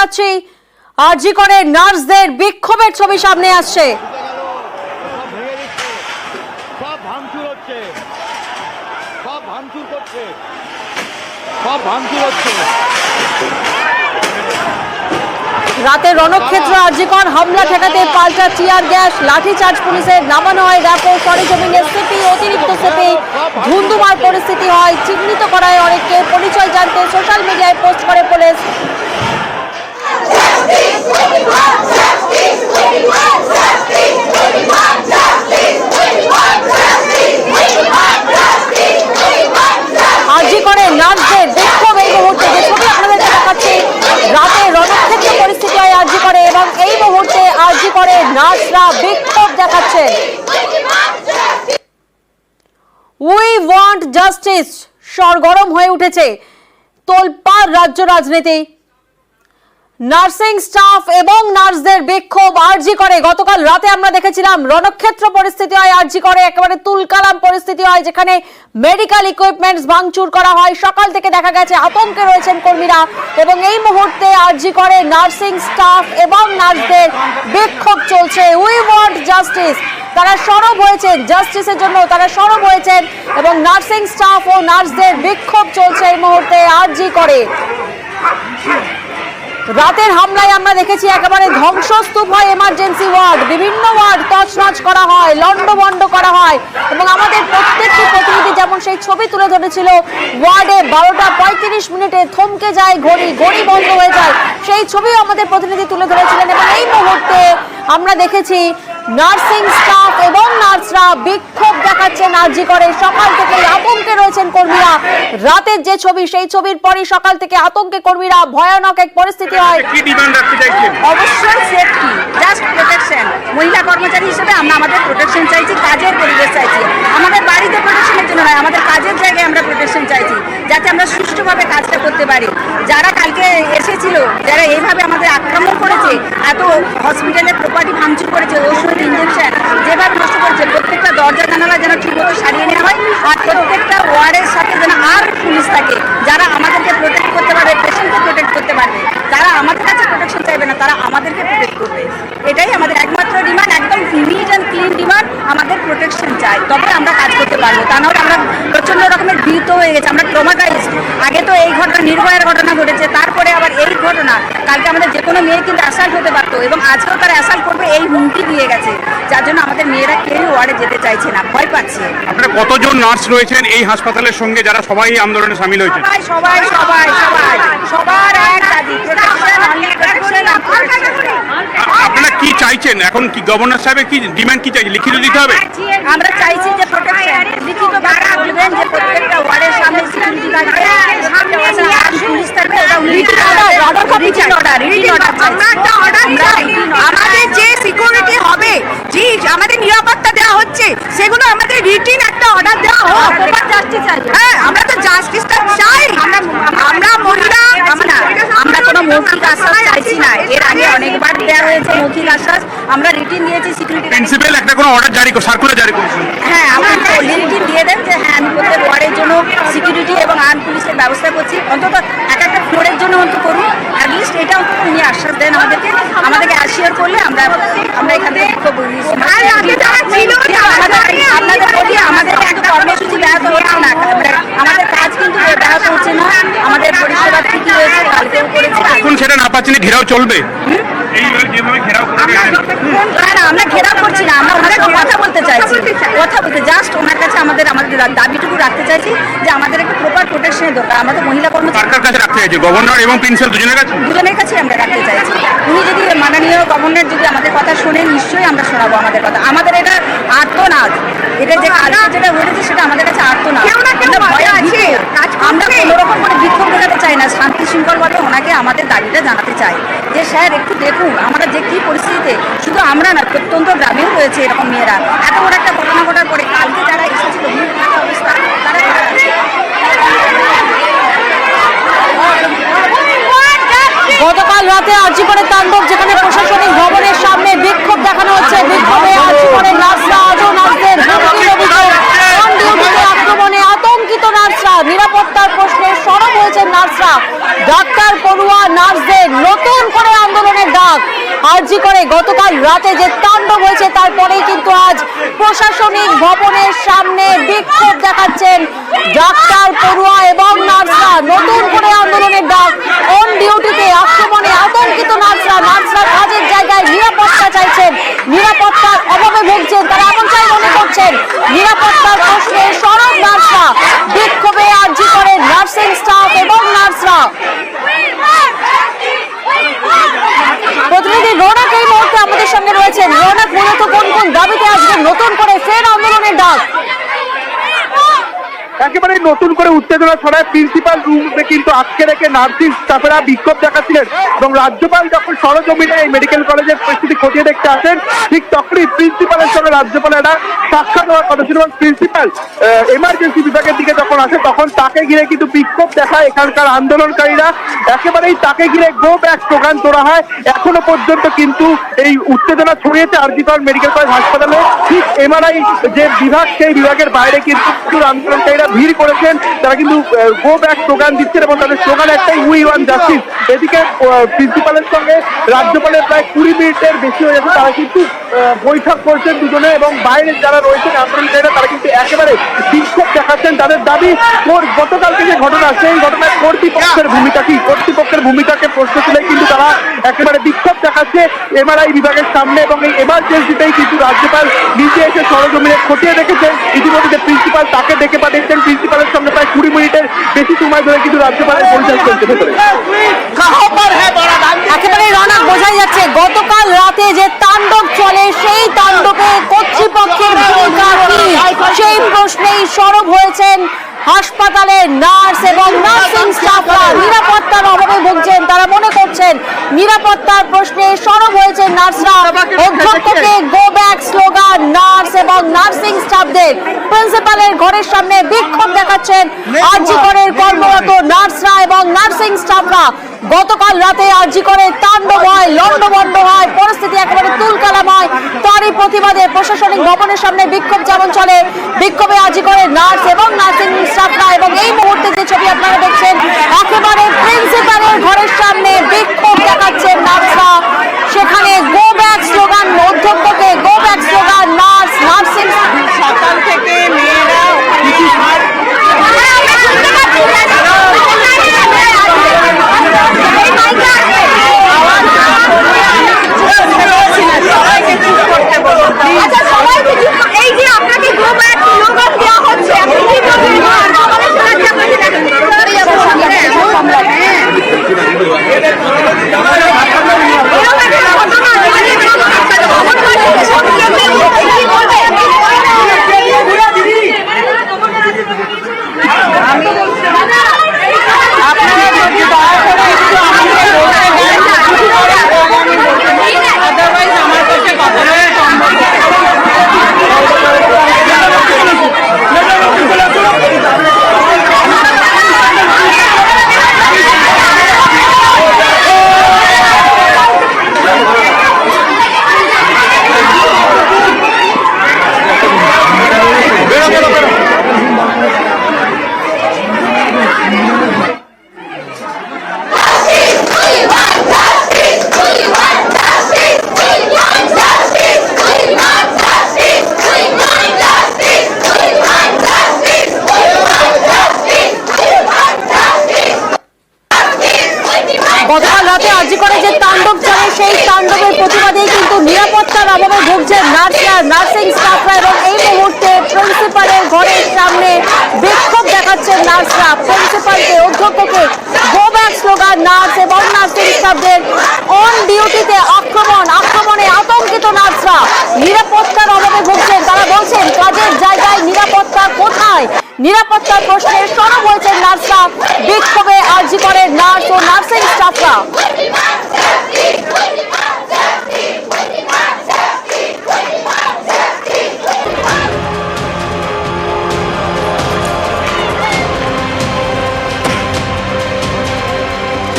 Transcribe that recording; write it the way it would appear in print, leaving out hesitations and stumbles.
দেখাচ্ছি আরজি করে নার্সদের বিক্ষোভের ছবি সামনে আসছে। রাতে রণক্ষেত্র আরজিকর হামলা ঠেকাতে পাল্টা টিয়ার গ্যাস, লাঠিচার্জ পুলিশের, নামানো হয় র্যাপো, সরেজমিনে সিপি, অতিরিক্ত সিপি, ধুন্ধুমার পরিস্থিতি হয়, চিহ্নিত করা হয় অনেককে, পরিচয় জানতে সোশ্যাল মিডিয়ায় পোস্ট করে পুলিশ। আরজি করে নার্সদের বিক্ষোভ এই মুহূর্তে যে ছবি আপনাদের দেখাচ্ছি, রাতে রণক্ষেত্র পরিস্থিতি হয় আরজি করে এবং এই মুহূর্তে আরজি করে নার্সরা বিক্ষোভ দেখাচ্ছে। উই ওয়ান্ট জাস্টিস সরগরম হয়ে উঠেছে, তোলপাড় রাজ্য রাজনীতি। নার্সিং স্টাফ এবং নার্সদের বিক্ষোভ আরজি করে। গতকাল রাতে আমরা দেখেছিলাম রণক্ষেত্র পরিস্থিতি হয় আরজি করে, একেবারে তুলকালাম পরিস্থিতি হয়, যেখানে মেডিকেল ইকুইপমেন্টস ভাঙচুর করা হয়। সকাল থেকে দেখা গেছে আতঙ্কে রয়েছেন কর্মীরা এবং এই মুহূর্তে আরজি করে নার্সিং স্টাফ এবং নার্সদের বিক্ষোভ চলছে। উই ওয়ান্ট জাস্টিস, তারা সরব হয়েছেন জাস্টিসের জন্য, তারা সরব হয়েছেন এবং নার্সিং স্টাফ ও নার্সদের বিক্ষোভ চলছে এই মুহূর্তে আরজি করে। রাতের হামলায় আমরা দেখেছি একেবারে ধ্বংসস্তূপ হয় এমার্জেন্সি ওয়ার্ড, বিভিন্ন ওয়ার্ড তছনছ করা হয়, লন্ডভন্ড করা হয় এবং আমাদের প্রত্যেকটি প্রতিনিধি যেমন সেই ছবি তুলে ধরেছিল, ওয়ার্ডে 12টা 35 মিনিটে থমকে যায় ঘড়ি, ঘড়ি বন্ধ হয়ে যায়, সেই ছবিও আমাদের প্রতিনিধি তুলে ধরেছিলেন। এবং এই মুহূর্তে আমরা দেখেছি নার্সিং স্টাফ এবং নার্সরা বিক্ষোভ দেখাচ্ছেন আরজি করে। সকাল থেকে আতঙ্কে রয়েছেন কর্মীরা। রাতের যে ছবি, সেই ছবির পরই সকাল থেকে আতঙ্কে কর্মীরা, ভয়ানক এক পরিস্থিতি হয়। কি ডিমান্ড রাখতে চাইছেন? অবশ্যই সেফটি, জাস্ট প্রোটেকশন। মহিলা কর্মচারী হিসেবে আমরা আমাদের প্রোটেকশন চাইছি, কাজের পরিবেশ চাইছি। আমাদের বাড়িতে প্রোটেকশনের জন্য নয়, আমাদের কাজের জায়গায় আমরা প্রোটেকশন চাইছি, যাতে আমরা সুষ্ঠুভাবে কাজটা করতে পারি। যারা কালকে এসেছিল, যারা এইভাবে আমাদের আক্রমণ করেছে, এত হসপিটালের প্রপার্টি ভাঙচুর করেছে, ওষুধ, ইঞ্জেকশন যেভাবে নষ্ট করেছে, প্রত্যেকটা দরজা জানালা যেন ঠিকমতো সারিয়ে নেওয়া হয় আর প্রত্যেকটা ওয়ার্ডের সাথে যেন আর পুলিশ থাকে যারা আমাদেরকে প্রোটেক্ট করতে পারবে, পেশেন্টকে প্রোটেক্ট করতে পারবে। যারা আমাদের কাছে প্রোটেকশন চাইবে না, তারা আমাদেরকে প্রোটেক্ট করবে। এটাই আমাদের একমাত্র ডিমান্ড, একদম নিট অ্যান্ড ক্লিন ডিমান্ড। আমাদের প্রোটেকশন চাই, তবে আমরা কাজ করতে পারবো। তা নাহলে আমরা প্রচণ্ড রকমের ভীত হয়ে গেছে, আমরা ট্রমাটাইজড। আগে তো এই ঘটনা, নির্ভয়ার ঘটনা ঘটেছে, তারপরে আবার এই ঘটনা। কালকে আমাদের যে কোনো মেয়ে কিন্তু অ্যাসাল্ট হতে পারতো এবং আজকেও তারা অ্যাসাল্ট করবে এই হুমকি দিয়ে গেছে, যার জন্য আমাদের মেয়েরা কেউ ওয়ার্ডে যেতে চাইছে না, ভয় পাচ্ছে। আপনারা কতজন নার্স রয়েছেন এই হাসপাতালের সঙ্গে যারা সবাই আন্দোলনে সামিল হয়েছে? সবাই সবাই সবাই সবার এক দাবি, প্রোটেকশন, অনলি প্রোটেকশন। আপনারা কি চাইছেন এখন? কি গভর্নর সাহেবের কি ডিমান্ড, কি চাইছেন? লিখিত দিতে হবে? আমরা চাইছি যে প্রোটেকশন লিখিত ভাবে বলবেন যে প্রত্যেকটা ওয়ার্ডের সামনে সিকিউরিটি থাকবে, পুলিশ থাকবে, আমাদের যে সিকিউরিটি হবে, যে আমাদের নিরাপত্তা দেওয়া হচ্ছে, সেগুলো আমাদের রিটিন একটা অর্ডার দেওয়া হোক। হ্যাঁ, আমরা তো জাস্টিসটা চাই। আমরা মহিলা, আমরা কোনো মৌখিক আশ্বাস চাইছি না। এর আগে অনেকবার দেওয়া হয়েছে মৌখিক আশ্বাস, আমরা রিটিন দিয়েছি। সিকিউরিটি প্রিন্সিপাল একটা কোনো অর্ডার জারি, সার্কুলার জারি করেছেন? হ্যাঁ, আমরা রিটিন দিয়ে দেন যে হ্যাঁ, আমি প্রত্যেক ওয়ার্ডের জন্য সিকিউরিটি এবং আর্ম পুলিশের ব্যবস্থা করছি, অন্তত এক একটা ফ্লোরের জন্য অন্তত করুন। অ্যাটলিস্ট এটা অন্তত উনি আশ্বাস দেন আমাদেরকে অ্যাসিওর করলে আমরা এখান থেকে খুব আপনাদের বলি, আমাদের একটা কর্মসূচি ব্যাহত হচ্ছে না, আমাদের কাজ কিন্তু ব্যাহত হচ্ছে না, আমাদের পরিষেবা ঠিকই রয়েছে, কালকেও করেছি। এখন সেটা না পাচ্ছেন, ঘেরাও চলবে? যেভাবে ঘেরাও না, আমরা ঘেরাও করছি না, আমরা ওনার সাথে কথা বলতে চাইছি, কথা বলতে জাস্ট ওনার কাছে আমাদের দাবিটুকু রাখতে চাইছি যে আমাদের একটা প্রপার প্রোটেকশনের দরকার। আমাদের মহিলা কর্মচারী কার কাছে রাখতে চাইছে? গভর্নর এবং প্রিন্সিপাল দুজনের কাছেই আমরা রাখতে চাইছি। উনি যদি মাননীয় গভর্নর যদি আমাদের কথা শোনেন, নিশ্চয়ই আমরা শোনাবো আমাদের কথা। আমাদের এটা আর্তনাদ, এটা যে কালকে যেটা ঘটেছে সেটা আমাদের কাছে আর্তনাদ। আমরা কোনোরকম করে বিক্ষোভ দেখাতে চাই না, শান্তি শৃঙ্খলভাবে ওনাকে আমাদের দাবিটা জানাতে চাই যে স্যার একটু দেখুন আমরা যে কি পরিস্থিতিতে, শুধু আমরা না, প্রত্যন্ত গ্রামেও রয়েছে এরকম মেয়েরা। এত বড় একটা ঘটনা ঘটার পরে কালকে যারা এসেছিল অবস্থা, তারা গতকাল রাতে আরজি করে তাণ্ডব, যেখানে প্রশাসনিক ভবনের সামনে বিক্ষোভ দেখানো হচ্ছে। বিক্ষোভে আরজি করে নার্সরা, আজও নার্সদের আক্রমণে আতঙ্কিত নার্সরা। নিরাপত্তার প্রশ্নে সরব হয়েছে নার্সরা। ডাক্তার, পড়ুয়া, নার্সদের নতুন করে আন্দোলনের ডাক। আরজি করে গতকাল রাতে যে তাণ্ডব হয়েছে তারপরেই কিন্তু আজ প্রশাসনিক ভবনের সামনে বিক্ষোভ দেখাচ্ছেন ডাক্তার, পড়ুয়া এবং নার্সরা। নতুন করে আন্দোলনের ডাক। অন ডিউটিতে আক্রমণে আতঙ্কিত নার্সরা কাজের জায়গায় নিরাপত্তা চাইছেন, নিরাপত্তার অভাবে ভুগছেন। তারা এমনটাই মনে করছেন। নিরাপত্তার প্রশ্নে সরব নার্সরা। বিক্ষোভে আরজি করে নার্সিং স্টাফ এবং নার্সরা। প্রতিনিধি রৌনক এই মুহূর্তে আমাদের সঙ্গে রয়েছেন। রৌনক, মূলত কোন কোন দাবিতে আজকে নতুন করে ফের আন্দোলনের ডাক? একেবারে নতুন করে উত্তেজনা ছড়ায় প্রিন্সিপাল রুমে, কিন্তু আজকে রেখে নার্সিং স্টাফেরা বিক্ষোভ দেখাচ্ছিলেন এবং রাজ্যপাল যখন সরজমিনে এই মেডিকেল কলেজের পরিস্থিতি খতিয়ে দেখতে আসেন, ঠিক তখনই প্রিন্সিপালের সঙ্গে রাজ্যপালের একটা সাক্ষাৎ হওয়ার কথা ছিল এবং প্রিন্সিপাল এমার্জেন্সি বিভাগের দিকে যখন আসে তখন তাকে ঘিরে কিন্তু বিক্ষোভ দেখায় এখানকার আন্দোলনকারীরা। একেবারেই তাকে ঘিরে গো ব্যাক স্লোগান তোলা হয়। এখনো পর্যন্ত কিন্তু এই উত্তেজনা ছড়িয়েছে আরজি কর মেডিকেল কলেজ হাসপাতালে। ঠিক এমআরআই যে বিভাগ, সেই বিভাগের বাইরে কিন্তু আন্দোলনকারীরা ভিড় করেছেন। তারা কিন্তু গো ব্যাক স্লোগান দিচ্ছেন এবং তাদের স্লোগান একটাই, উই ওয়ান্ট জাস্টিস। এদিকে প্রিন্সিপালের সঙ্গে রাজ্যপালের প্রায় 20 মিনিটের বেশি হয়ে গেছে তারা কিন্তু বৈঠক করছেন দুজনে, এবং বাইরে যারা রয়েছেন আন্দোলনকারীরা তারা কিন্তু একেবারে বিক্ষোভ দেখাচ্ছেন। তাদের দাবি, গতকালকে যে ঘটনা, সেই ঘটনায় কর্তৃপক্ষের ভূমিকা কি, কর্তৃপক্ষের ভূমিকাকে প্রশ্ন তুলে কিন্তু তারা একেবারে বিক্ষোভ দেখাচ্ছে এমআরআই বিভাগের সামনে। এবং এই এমার্জেন্সিতেই কিন্তু রাজ্যপাল নিজে এসে সরজমিনে খতিয়ে দেখেছেন। ইতিমধ্যে প্রিন্সিপাল তাকে ডেকে পাঠিয়েছেন। প্রিন্সিপালের সঙ্গে প্রায় 20 মিনিটের বেশি সময় ধরে কিন্তু রাজ্যপালের পরিচয় চলছে ভেতরে। একেবারে রৌনক, বোঝাই যাচ্ছে গতকাল রাতে যে তাণ্ডব চলে সেই তাণ্ডবে কর্তৃপক্ষের ভূমিকা কি, সেই প্রশ্নেই সরব হয়েছেন হাসপাতালের নার্স এবং নার্সিং স্টাফরা। নিরাপত্তার অভাবে ভুগছেন, তারা মনে করছেন নিরাপত্তার প্রশ্নে সরব হয়েছে নার্সরা। অধ্যক্ষকে গো ব্যাক স্লোগান নার্স এবং নার্সিং স্টাফদের। প্রিন্সিপালের ঘরের সামনে বিক্ষোভ দেখাচ্ছেন আরজি করের কর্মরত নার্সরা এবং নার্সিং স্টাফরা। গতকাল রাতে আরজি করে তাণ্ডব হয়, লন্ডভন্ড হয়, পরিস্থিতি একেবারে তুলকালাম হয়। তারই প্রতিবাদে প্রশাসনিক ভবনের সামনে বিক্ষোভ যেমন চলে, বিক্ষোভে আরজি করে নার্স এবং নার্সিং স্টাফরা। এবং এই মুহূর্তে যে ছবি আপনারা দেখছেন, একেবারে প্রিন্সিপালের ঘরের সামনে বিক্ষোভ দেখাচ্ছেন নার্সরা। সেখানে গো ব্যাক স্লোগান, অধ্যক্ষকে go back slogan nurse, nursing. সকাল থেকে মেয়েরা এই যে আপনাকে গো ব্যাক স্লোগান দেওয়া হচ্ছে, আপনি কি বলবেন? গতকাল রাতে আরজি করে যে তাণ্ডব চলে সেই তাণ্ডবের প্রতিবাদেই কিন্তু নিরাপত্তার অভাবে ভুগছেন নার্সরা, নার্সিং স্টাফরা। এবং এই মুহূর্তে প্রিন্সিপালের ঘরের সামনে বিক্ষোভ দেখাচ্ছেন নার্সরা। প্রিন্সিপালকে, অধ্যক্ষকে গো ব্যাক স্লোগান নার্স এবং নার্সিং স্টাফদের। অন ডিউটিতে আক্রমণে আতঙ্কিত নার্সরা। নিরাপত্তার অভাবে ভুগছেন, তারা বলছেন কাজের জায়গায় নিরাপত্তা কোথায়? নিরাপত্তার প্রশ্নে সরব হয়েছেন নার্সরা। বিক্ষোভে আরজি করে নার্স ও নার্সিং স্টাফরা।